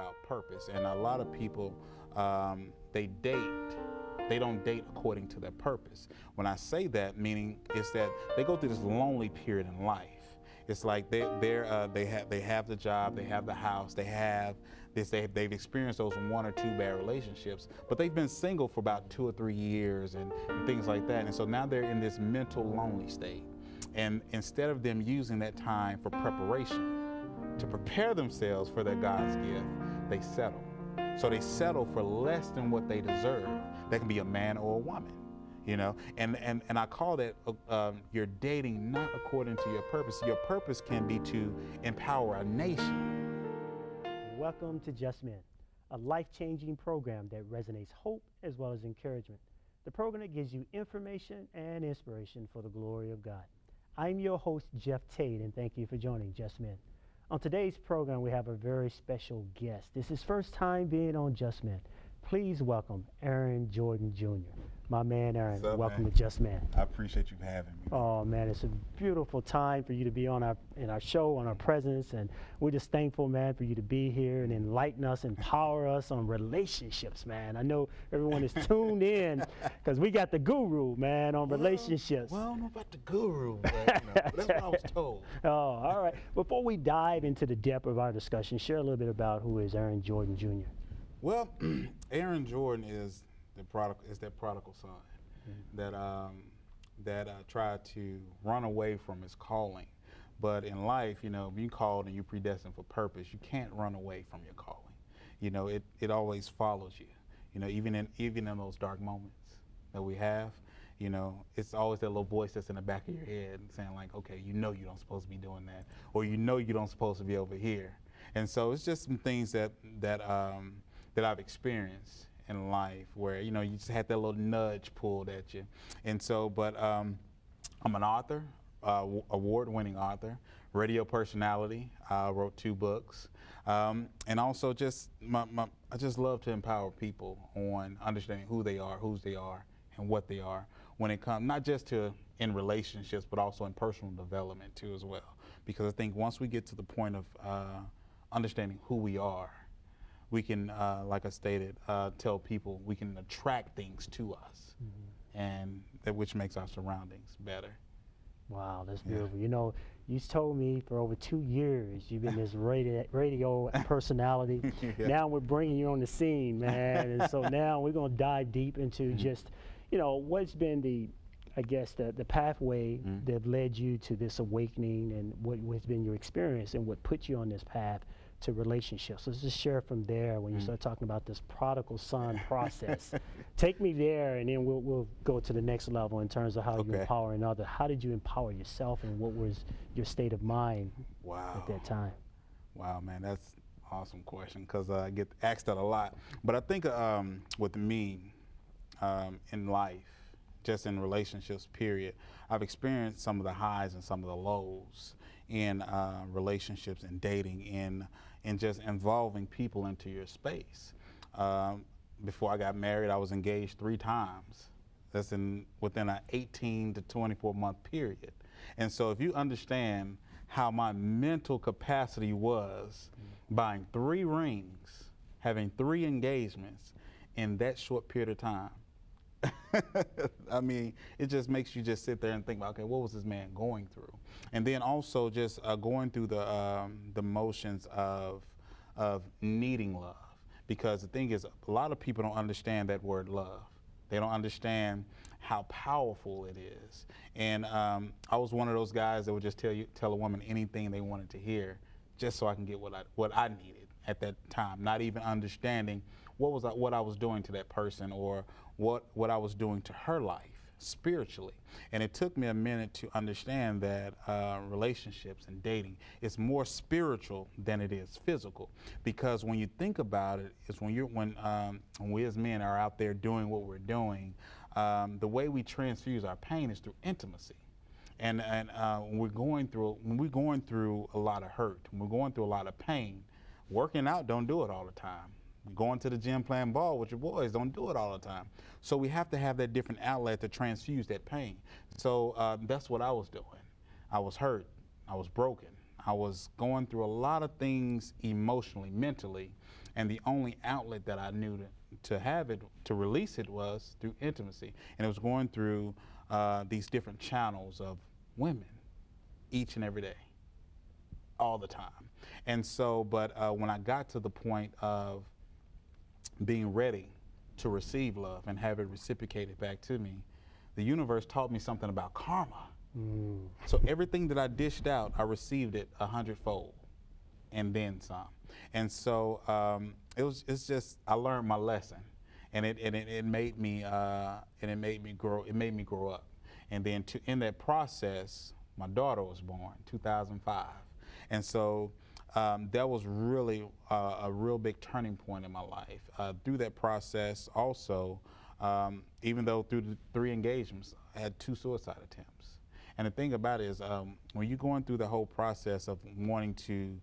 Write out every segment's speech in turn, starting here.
about purpose, and a lot of people they date. They don't date according to their purpose. When I say that, meaning is that they go through this lonely period in life. It's like they have the job, they have the house, they have this. They've experienced those 1 or 2 bad relationships, but they've been single for about 2 or 3 years and things like that. And so now they're in this mental lonely state. And instead of them using that time for preparation to prepare themselves for their God's gift, they settle. So they settle for less than what they deserve. That can be a man or a woman, you know. And I call that you're dating not according to your purpose. Your purpose can be to empower a nation. Welcome to Just Men, a life-changing program that resonates hope as well as encouragement. The program that gives you information and inspiration for the glory of God. I'm your host, Jeff Tate, and thank you for joining Just Men. On today's program, we have a very special guest. This is his first time being on Just Men. Please welcome Aaron Jordan Jr. My man, Aaron. What's up, welcome man? to Just Men. I appreciate you having me. Oh man, it's a beautiful time for you to be on our show, on our presence, and we're just thankful, man, for you to be here and enlighten us, empower us on relationships, man. I know everyone is tuned in because we got the guru, man, on relationships. Well, I don't know about the guru, but that's what I was told. Oh, all right. Before we dive into the depth of our discussion, share a little bit about who is Aaron Jordan Jr. Well, Aaron Jordan is that prodigal son that tried to run away from his calling. But in life, if you're called and you're predestined for purpose, you can't run away from your calling. It always follows you. Even in those dark moments that we have, it's always that little voice that's in the back of your head saying like, okay, you don't supposed to be doing that, or you don't supposed to be over here. And so it's just some things that I've experienced in life where you just had that little nudge pulled at you. And so, but I'm an author, award-winning author, radio personality. Wrote 2 books, and also just I just love to empower people on understanding who they are, whose they are, and what they are when it comes not just to in relationships, but also in personal development too as well. Because I think once we get to the point of understanding who we are, we can, like I stated, tell people we can attract things to us, and which makes our surroundings better. Wow, that's beautiful. Yeah. You told me for over 2 years you've been this radio personality. Yeah. Now we're bringing you on the scene, man. And so now we're going to dive deep into just, what's been the pathway that led you to this awakening, and what has been your experience and what put you on this path to relationships. So let's just share from there when you start talking about this prodigal son process. Take me there, and then we'll go to the next level in terms of how you're empowering others. How did you empower yourself, and what was your state of mind at that time? Wow, man, that's an awesome question because I get asked that a lot. But I think with me in life, just in relationships, period, I've experienced some of the highs and some of the lows in relationships and dating and just involving people into your space. Before I got married, I was engaged 3 times. That's within an 18 to 24 month period. And so if you understand how my mental capacity was buying 3 rings, having 3 engagements in that short period of time, I mean, it just makes you just sit there and think about, okay, what was this man going through? And then also just going through the motions of needing love. Because the thing is, a lot of people don't understand that word love. They don't understand how powerful it is. And I was one of those guys that would just tell a woman anything they wanted to hear, just so I can get what I needed at that time, not even understanding what I was doing to that person, or what I was doing to her life spiritually. And it took me a minute to understand that relationships and dating is more spiritual than it is physical. Because when you think about it, it's when we as men are out there doing what we're doing, the way we transfuse our pain is through intimacy. And when we're going through a lot of hurt, when we're going through a lot of pain, working out don't do it all the time. Going to the gym, playing ball with your boys don't do it all the time. So we have to have that different outlet to transfuse that pain. So that's what I was doing. I was hurt. I was broken. I was going through a lot of things emotionally, mentally, and the only outlet that I knew to have it, to release it, was through intimacy. And it was going through these different channels of women each and every day, all the time. And so, but when I got to the point of being ready to receive love and have it reciprocated back to me, the universe taught me something about karma. So everything that I dished out, I received it 100-fold, and then some. And so it's just, I learned my lesson, and it made me grow. It made me grow up. And then in that process, my daughter was born, 2005, and so that was really a real big turning point in my life. Through that process, also, even though through the 3 engagements, I had 2 suicide attempts. And the thing about it is, when you're going through the whole process of wanting to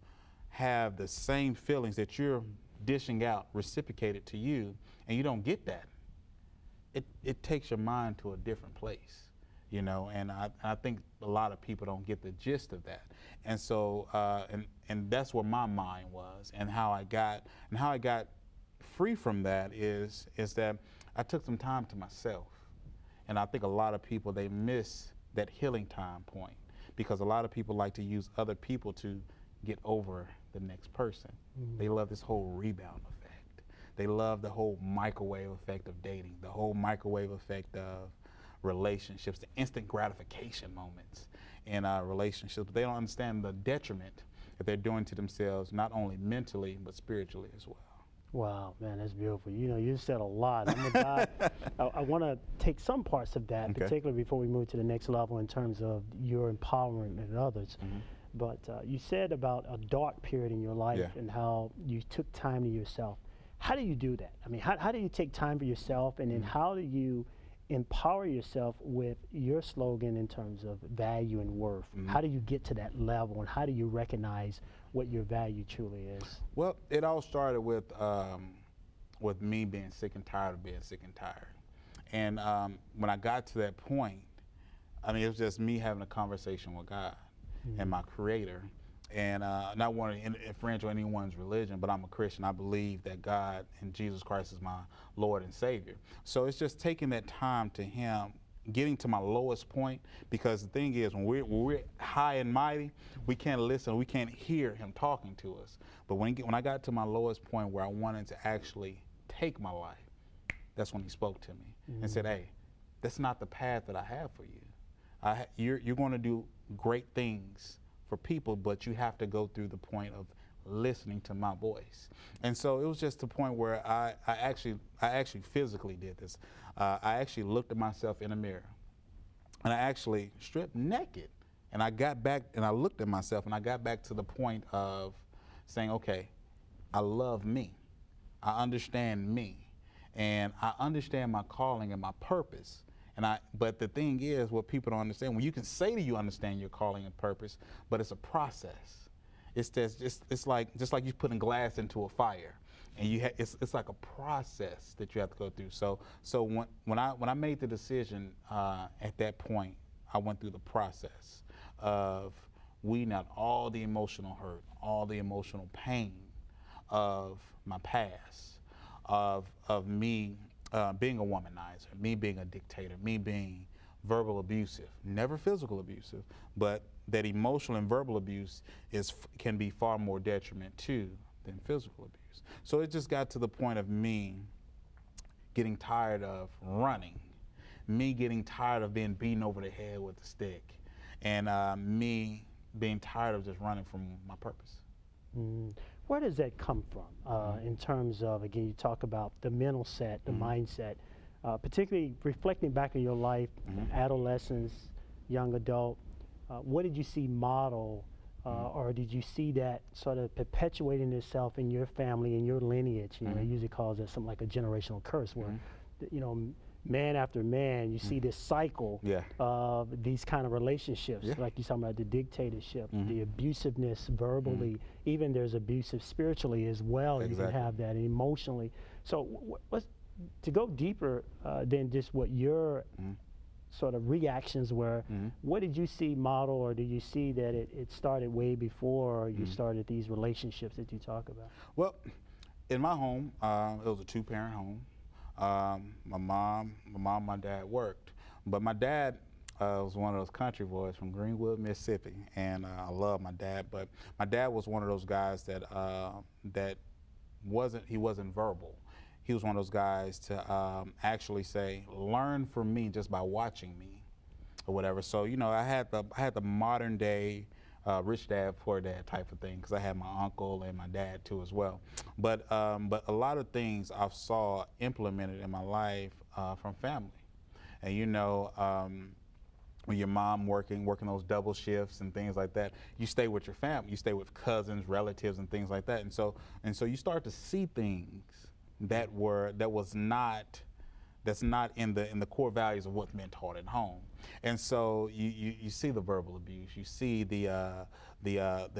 have the same feelings that you're dishing out reciprocated to you, and you don't get that, it takes your mind to a different place, you know. And I think a lot of people don't get the gist of that. And so, and that's where my mind was, and how I got free from that is that I took some time to myself. And I think a lot of people, they miss that healing time point, because a lot of people like to use other people to get over the next person. They love this whole rebound effect. They love the whole microwave effect of dating, the whole microwave effect of relationships, the instant gratification moments in relationships. But they don't understand the detriment that they're doing to themselves, not only mentally, but spiritually as well. Wow, man, that's beautiful. You know, you said a lot. I'm a guy, I want to take some parts of that, Okay. particularly before we move to the next level in terms of your empowerment and others. But you said about a dark period in your life and how you took time to yourself. How do you do that? I mean, how do you take time for yourself, and then how do you empower yourself with your slogan in terms of value and worth? How do you get to that level, and how do you recognize what your value truly is? Well, it all started with me being sick and tired of being sick and tired. And when I got to that point, I mean, it was just me having a conversation with God and my Creator. And not wanting to infringe on anyone's religion, but I'm a Christian. I believe that God and Jesus Christ is my Lord and Savior. So it's just taking that time to Him, getting to my lowest point, because the thing is, when we're high and mighty, we can't listen, we can't hear Him talking to us. But when I got to my lowest point where I wanted to actually take my life, that's when He spoke to me and said, hey, that's not the path that I have for you. You're going to do great things for people, but you have to go through the point of listening to my voice. And so it was just the point where I actually physically did this. I actually looked at myself in a mirror, and I actually stripped naked, and I got back and I looked at myself, and I got back to the point of saying, okay, I love me, I understand me, and I understand my calling and my purpose. But the thing is, what people don't understand, when you can say that you understand your calling and purpose, but it's a process. It's like just like you putting glass into a fire, and it's like a process that you have to go through. So when I made the decision at that point, I went through the process of weeding out all the emotional hurt, all the emotional pain of my past, of me being a womanizer, me being a dictator, me being verbal abusive, never physical abusive, but that emotional and verbal abuse can be far more detriment to than physical abuse. So it just got to the point of me getting tired of running, me getting tired of being beaten over the head with a stick, and me being tired of just running from my purpose. Where does that come from in terms of, again, you talk about the mental set, the mindset, particularly reflecting back on your life, adolescence, young adult, what did you see model or did you see that sort of perpetuating itself in your family, in your lineage? You know, they usually calls it something like a generational curse where, you know, man after man, you see this cycle of these kind of relationships, like you're talking about the dictatorship, the abusiveness verbally, even there's abusive spiritually as well. You can have that emotionally. So to go deeper than just what your sort of reactions were. What did you see model, or do you see that it started way before you started these relationships that you talk about? Well, in my home, it was a two-parent home. My dad worked, but my dad was one of those country boys from Greenwood, Mississippi, and I love my dad. But my dad was one of those guys that he wasn't verbal. He was one of those guys to actually say, learn from me just by watching me, or whatever. So I had the modern day rich dad, poor dad type of thing, because I had my uncle and my dad too as well. But a lot of things I saw implemented in my life from family, and when your mom working those double shifts and things like that, you stay with your family, you stay with cousins, relatives, and things like that, and so you start to see things that's not in the core values of what's been taught at home. And so you see the verbal abuse, you see the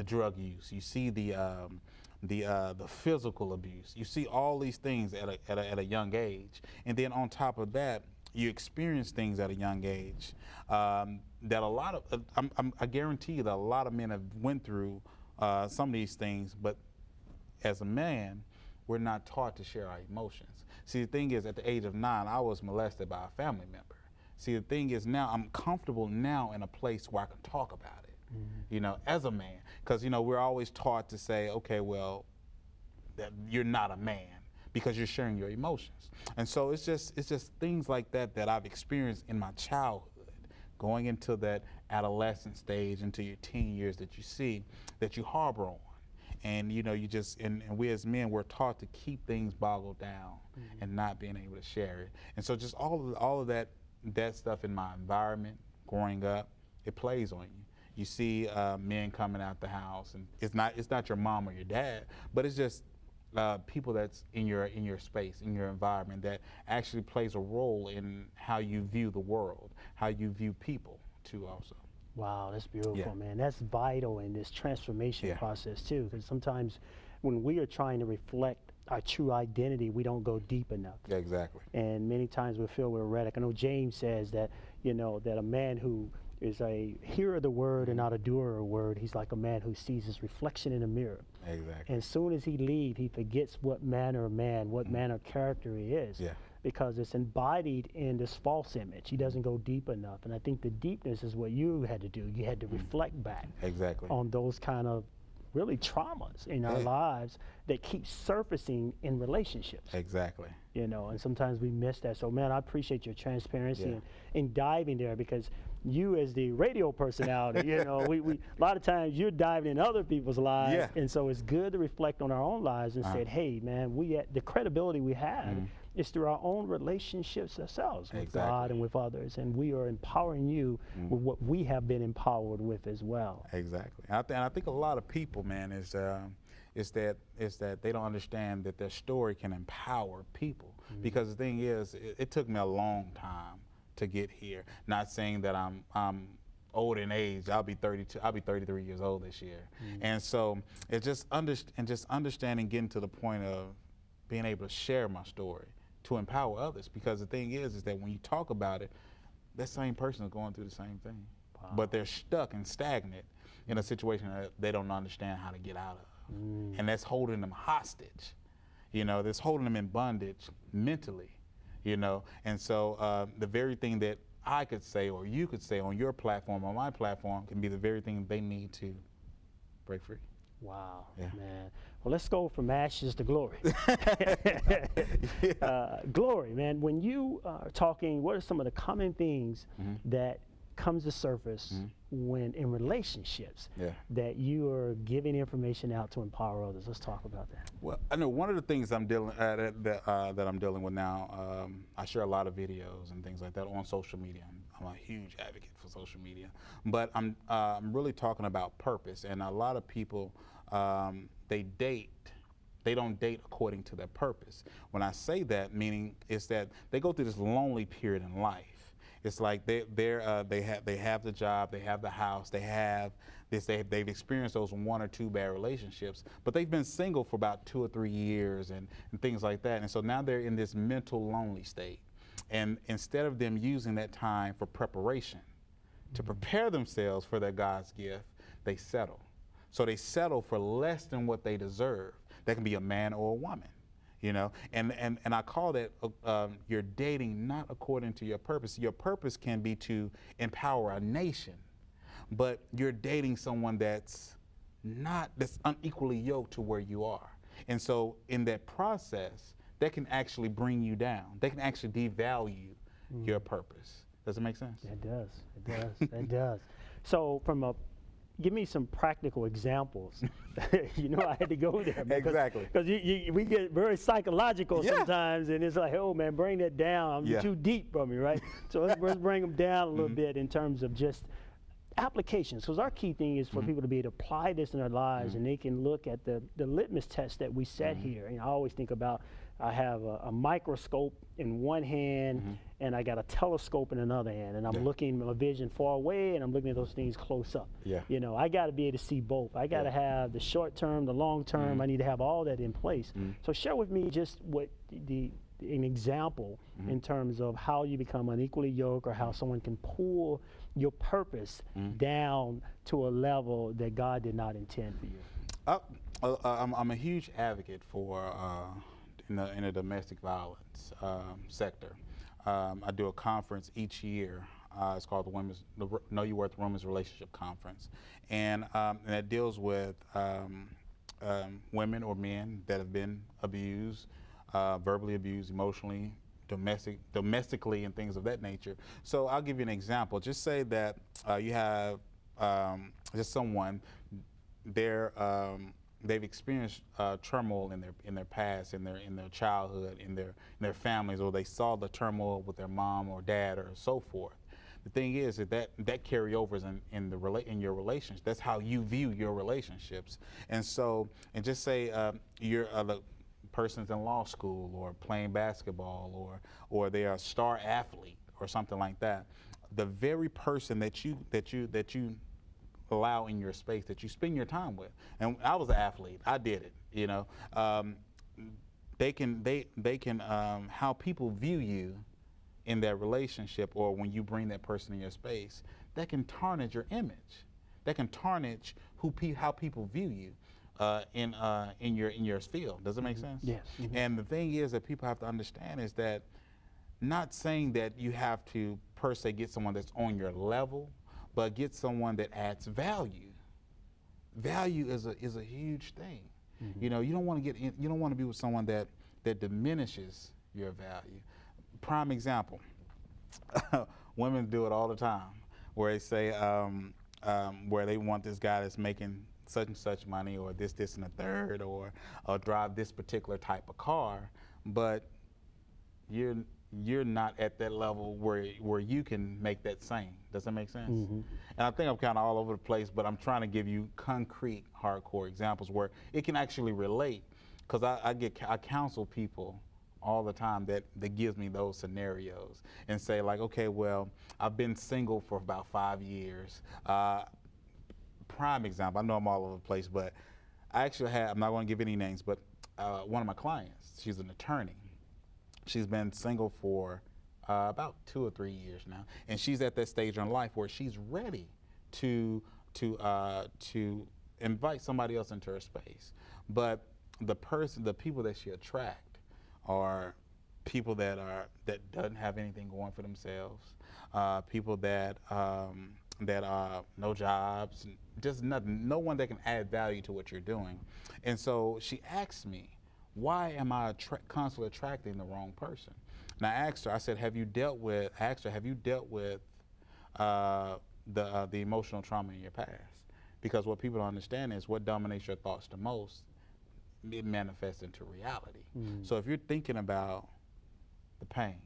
drug use, you see the physical abuse, you see all these things at a young age, and then on top of that, you experience things at a young age that a lot of I guarantee you that a lot of men have went through some of these things, but as a man, we're not taught to share our emotions. See, the thing is, at the age of 9, I was molested by a family member. See, the thing is, now I'm comfortable now in a place where I can talk about it, as a man. Because, we're always taught to say, okay, well, that you're not a man because you're sharing your emotions. And so it's just things like that I've experienced in my childhood, going into that adolescent stage, into your teen years, that you see, that you harbor on. And and we as men, we're taught to keep things boggled down and not being able to share it. And so just all of that stuff in my environment growing up, it plays on you. You see men coming out the house, and it's not your mom or your dad, but it's just people that's in your space, in your environment, that actually plays a role in how you view the world, how you view people too also. Wow, that's beautiful, man. That's vital in this transformation process too, because sometimes when we are trying to reflect our true identity, we don't go deep enough. Yeah, exactly. And many times we feel we're erratic. I know James says that, that a man who is a hearer of the word and not a doer of the word, he's like a man who sees his reflection in a mirror. Exactly. And as soon as he leaves, he forgets what manner of man, what manner of character he is. Yeah. Because it's embodied in this false image. He doesn't go deep enough. And I think the deepness is what you had to do. You had to reflect back on those kind of really traumas in our lives that keep surfacing in relationships. Exactly. And sometimes we miss that. So, man, I appreciate your transparency in diving there, because you as the radio personality, we a lot of times you're diving in other people's lives. And so it's good to reflect on our own lives and say, hey, man, the credibility we have is through our own relationships ourselves with God and with others, and we are empowering you with what we have been empowered with as well. Exactly. And I think a lot of people, man, is that they don't understand that their story can empower people. Because the thing is, it took me a long time to get here. Not saying that I'm old in age. I'll be 32. I'll be 33 years old this year. And so it's just understanding, getting to the point of being able to share my story to empower others. Because the thing is that when you talk about it, that same person is going through the same thing. Wow. But they're stuck and stagnant in a situation that they don't understand how to get out of. And that's holding them hostage. That's holding them in bondage mentally. And so the very thing that I could say or you could say on your platform or my platform can be the very thing they need to break free. Wow, man. Well, let's go from ashes to glory. Glory, man. When you are talking, what are some of the common things that comes to surface when in relationships that you are giving information out to empower others? Let's talk about that. Well, I know one of the things I'm dealing that I'm dealing with now. I share a lot of videos and things like that on social media. I'm a huge advocate for social media, but I'm really talking about purpose. And a lot of people they don't date according to their purpose. When I say that, meaning is that they go through this lonely period in life. It's like they have the job, they have the house, they have this, they've experienced those 1 or 2 bad relationships, but they've been single for about 2 or 3 years and things like that. And so now they're in this mental lonely state. And instead of them using that time for preparation, to prepare themselves for their God's gift, they settle. So they settle for less than what they deserve. That can be a man or a woman, you know. And I call that you're dating not according to your purpose. Your purpose can be to empower a nation, but you're dating someone that's unequally yoked to where you are. And so in that process, that can actually bring you down. They can actually devalue your purpose. Does it make sense? It does. It does. It does. So give me some practical examples. You know, I had to go there. Exactly. Because we get very psychological sometimes, and it's like, oh man, bring that down. You're too deep for me, right? So let's bring them down a little bit in terms of just applications, because our key thing is for people to be able to apply this in their lives, and they can look at the litmus test that we set here. And I always think about, I have a microscope in one hand, and I got a telescope in another hand, and I'm looking my vision far away, and I'm looking at those things close up. You know, I got to be able to see both. I got to have the short term, the long term. I need to have all that in place. So share with me just what an example in terms of how you become unequally yoked, or how someone can pull your purpose down to a level that God did not intend for you. I'm a huge advocate for in the domestic violence sector. I do a conference each year. It's called the Know Your Worth Women's Relationship Conference, and it deals with women or men that have been abused, verbally abused, emotionally, domestically, and things of that nature. So I'll give you an example. Just say that you have just someone, they've experienced turmoil in their past, in their childhood, in their families, or they saw the turmoil with their mom or dad or so forth. The thing is that carryovers in your relationships. That's how you view your relationships. And so, and just say you're the person's in law school or playing basketball, or they are a star athlete or something like that. The very person that you allow in your space, that you spend your time with. And I was an athlete. I did it. You know, they can how people view you in that relationship, or when you bring that person in your space, that can tarnish your image. That can tarnish how people view you in your field. Does it make sense? Yes. And the thing is that people have to understand is that, not saying that you have to per se get someone that's on your level, but get someone that adds value. Value is a huge thing. You know, you don't want to be with someone that diminishes your value. Prime example, women do it all the time, where they say where they want this guy that's making such and such money, or this and a third, or drive this particular type of car, but you're not at that level where you can make that same. Does that make sense? And I think I'm kind of all over the place, but I'm trying to give you concrete, hardcore examples where it can actually relate, because I counsel people all the time that gives me those scenarios and say, like, okay, well, I've been single for about 5 years. Prime example, I know I'm all over the place, but I actually I'm not going to give any names, but one of my clients, she's an attorney. She's been single for about 2 or 3 years now, and she's at that stage in her life where she's ready to invite somebody else into her space. But the people that she attract are people that doesn't have anything going for themselves, people that no jobs, just nothing, no one that can add value to what you're doing. And so she asked me, why am I constantly attracting the wrong person? And I asked her, I said, have you dealt with the emotional trauma in your past? Because what people don't understand is what dominates your thoughts the most, it manifests into reality. So if you're thinking about the pain,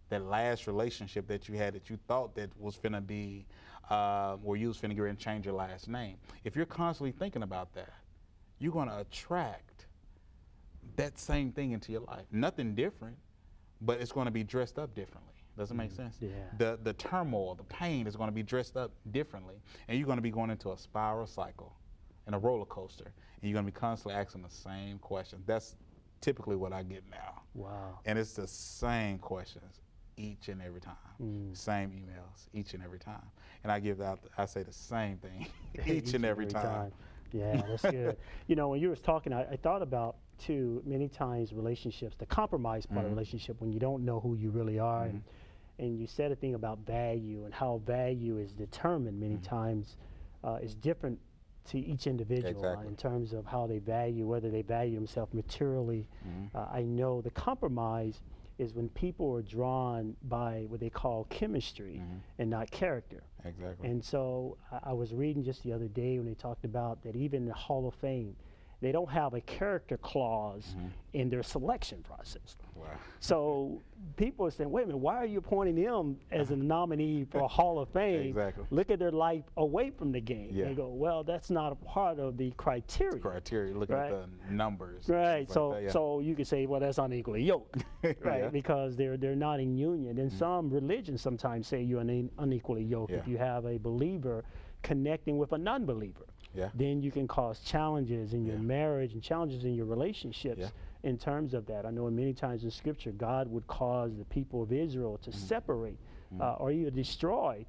that last relationship that you had that you thought that was finna be, or you was finna get ready and change your last name, if you're constantly thinking about that, you're gonna attract that same thing into your life. Nothing different, but it's going to be dressed up differently. Does it make sense? Yeah. The turmoil, the pain is going to be dressed up differently, and you're going to be going into a spiral cycle and a roller coaster, and you're going to be constantly asking the same question. That's typically what I get now. Wow. And it's the same questions each and every time, same emails each and every time. And I say the same thing each and every time. Yeah, that's good. You know, when you was talking, I thought about, too, many times relationships, the compromise part of relationship, when you don't know who you really are. And you said a thing about value and how value is determined many times is different to each individual in terms of how they value, whether they value themselves materially. I know the compromise is when people are drawn by what they call chemistry and not character. Exactly. And so I was reading just the other day when they talked about that even in the Hall of Fame, they don't have a character clause in their selection process. Wow. So people are saying, wait a minute, why are you appointing them as a nominee for a Hall of Fame? Exactly. Look at their life away from the game. Yeah. They go, well, that's not a part of the criteria. Looking at the numbers. Right. So like that, so you could say, well, that's unequally yoked, right? Because they're not in union. And some religions sometimes say you're unequally yoked if you have a believer connecting with a non-believer. Then you can cause challenges in your marriage and challenges in your relationships in terms of that. I know many times in Scripture, God would cause the people of Israel to separate or even destroy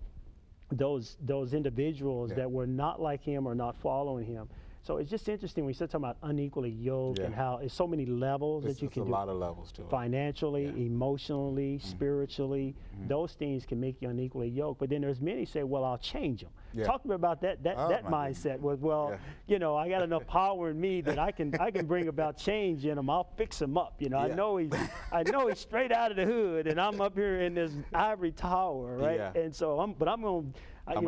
those individuals that were not like him or not following him. So it's just interesting when you start talking about unequally yoked and how it's so many levels that you can do. It's a lot of levels to it. Financially, emotionally, spiritually, those things can make you unequally yoked. But then there's many say, well, I'll change them. Talk to me about that mindset was, well, you know, I got enough power in me that I can bring about change in him. I'll fix him up. You know, I know he's straight out of the hood, and I'm up here in this ivory tower, right? And so I'm going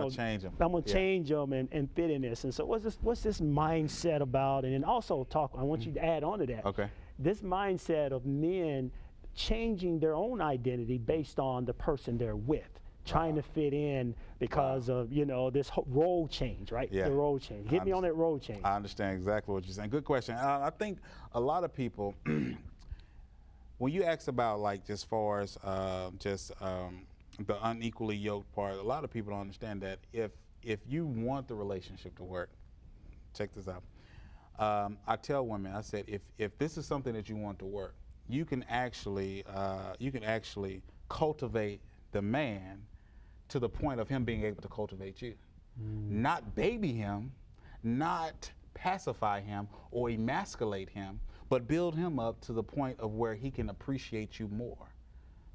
to change them. I'm going to change them and fit in this. And so what's this mindset about? And then also I want you to add on to that. Okay. This mindset of men changing their own identity based on the person they're with, trying to fit in because of, you know, this role change, right? The role change. Get me on that role change. I understand exactly what you're saying. Good question. I think a lot of people, when you ask about like as far as the unequally yoked part, a lot of people don't understand that if you want the relationship to work, check this out. I tell women, I said, if this is something that you want to work, you can actually cultivate the man to the point of him being able to cultivate you. Not baby him, not pacify him or emasculate him, but build him up to the point of where he can appreciate you more.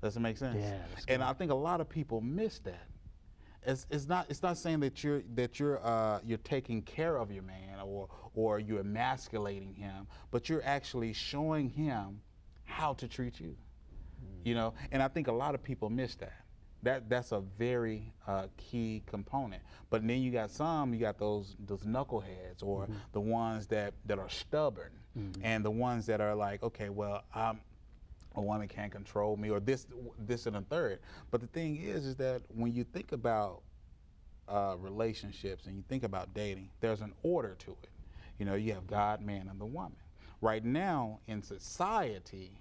Does it make sense? Yeah, and I think a lot of people miss that. It's not saying that you're taking care of your man or you're emasculating him, but you're actually showing him how to treat you. You know, and I think a lot of people miss that. That's a very key component. But then you got those knuckleheads or the ones that are stubborn and the ones that are like, okay, well, a woman can't control me or this and a third. But the thing is that when you think about relationships and you think about dating, there's an order to it. You know, you have God, man, and the woman. Right now in society,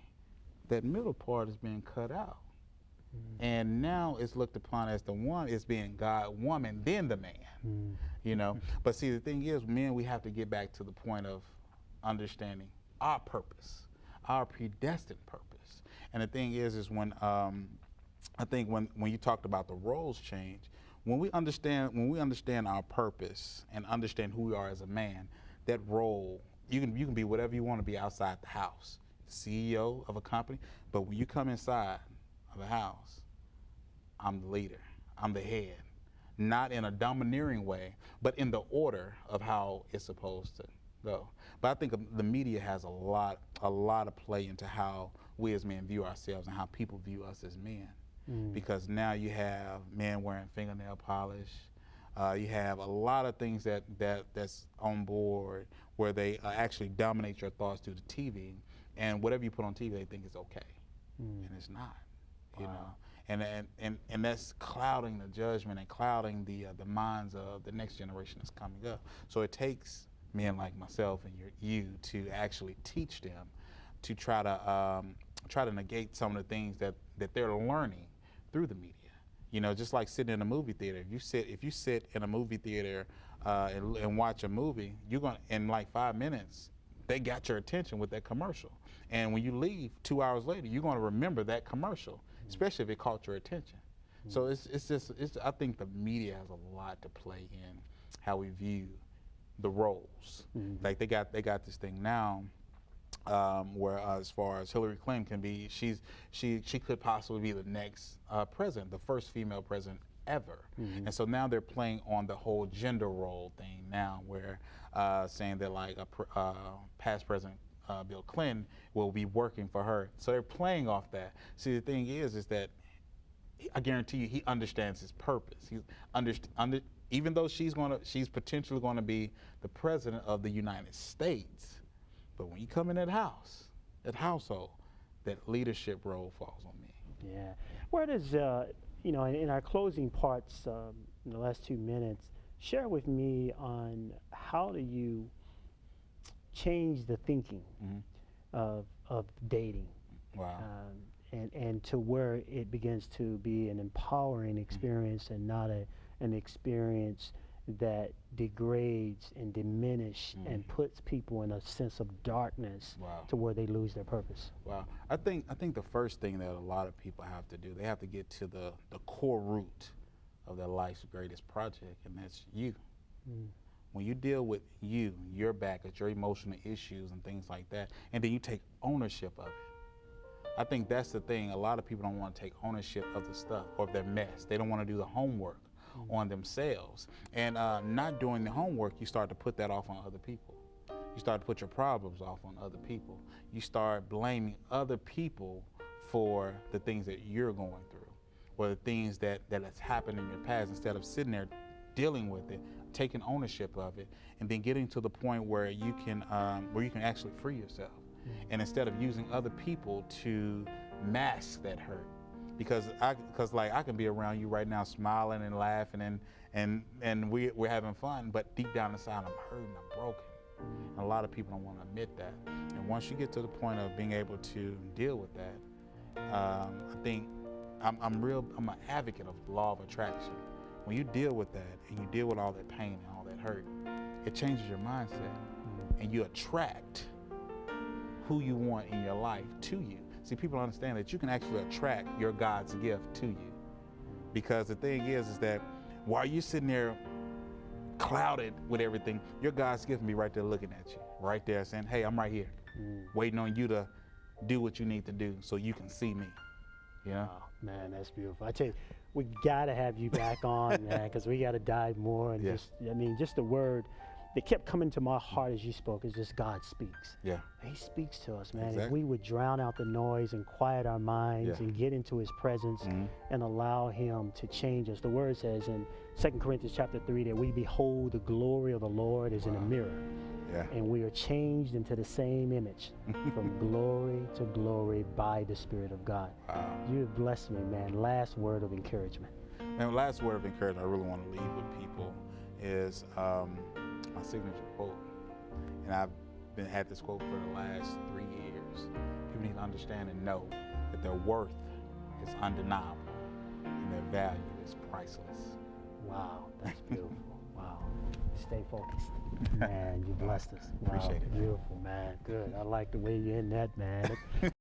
that middle part is being cut out. And now it's looked upon as the one is being God, woman, then the man. You know, but see, the thing is, men, we have to get back to the point of understanding our purpose, our predestined purpose. And the thing is when I think when you talked about the roles change, when we understand our purpose and understand who we are as a man, that role, you can be whatever you want to be outside the house, the CEO of a company, but when you come inside of a house, I'm the leader, I'm the head, not in a domineering way, but in the order of how it's supposed to go. But I think the media has a lot of play into how we as men view ourselves and how people view us as men. Because now you have men wearing fingernail polish, you have a lot of things that's on board where they actually dominate your thoughts through the TV, and whatever you put on TV they think is okay, and it's not. You know, and that's clouding the judgment and clouding the minds of the next generation that's coming up. So it takes men like myself and you to actually teach them to try to negate some of the things that they're learning through the media. You know, just like sitting in a movie theater. If you sit in a movie theater and watch a movie, you're going in like 5 minutes. they got your attention with that commercial. And when you leave 2 hours later, you're going to remember that commercial, especially if it caught your attention. So I think the media has a lot to play in how we view the roles. Like they got this thing now where as far as Hillary Clinton can be, she could possibly be the next president, the first female president ever. And so now they're playing on the whole gender role thing now, where saying that like past president Bill Clinton will be working for her. So they're playing off that. See, the thing is that I guarantee you he understands his purpose. Even though she's potentially going to be the president of the United States, but when you come in that household, that leadership role falls on me. Yeah. Where does you know, in our closing parts, in the last 2 minutes, share with me on how do you change the thinking of dating? Wow. And to where it begins to be an empowering experience and not an experience that degrades and diminishes and puts people in a sense of darkness to where they lose their purpose. Wow. I think the first thing that a lot of people have to do, they have to get to the core root of their life's greatest project, and that's you. When you deal with your baggage, your emotional issues and things like that, and then you take ownership of it. I think that's the thing. A lot of people don't want to take ownership of the stuff or of their mess. They don't want to do the homework on themselves. And not doing the homework, you start to put that off on other people. You start to put your problems off on other people. You start blaming other people for the things that you're going through or the things that has happened in your past, instead of sitting there dealing with it, taking ownership of it, and then getting to the point where you can actually free yourself. And instead of using other people to mask that hurt, because I can be around you right now smiling and laughing and we're having fun, but deep down inside I'm hurting, I'm broken. And a lot of people don't want to admit that. And once you get to the point of being able to deal with that, I think I'm an advocate of the law of attraction. When you deal with that and you deal with all that pain and all that hurt, it changes your mindset and you attract who you want in your life to you. See, people don't understand that you can actually attract your God's gift to you. Because the thing is that while you're sitting there clouded with everything, your God's gift can be right there looking at you, right there saying, hey, I'm right here, waiting on you to do what you need to do so you can see me. You know? Oh, man, that's beautiful. I tell you, we got to have you back on, man, because we got to dive more. And just the word that kept coming to my heart as you spoke is just God speaks. Yeah. He speaks to us, man. Exactly. If we would drown out the noise and quiet our minds and get into his presence and allow him to change us. The word says in 2 Corinthians chapter 3 that we behold the glory of the Lord as in a mirror. Yeah. And we are changed into the same image from glory to glory by the Spirit of God. Wow. You have blessed me, man. Last word of encouragement. Man, last word of encouragement I really want to leave with people is my signature quote. And I've had this quote for the last 3 years. People need to understand and know that their worth is undeniable and their value is priceless. Wow, that's beautiful. Wow. Stay focused. Man, you blessed us. Wow, appreciate it. Beautiful, man. Good. I like the way you end that, man.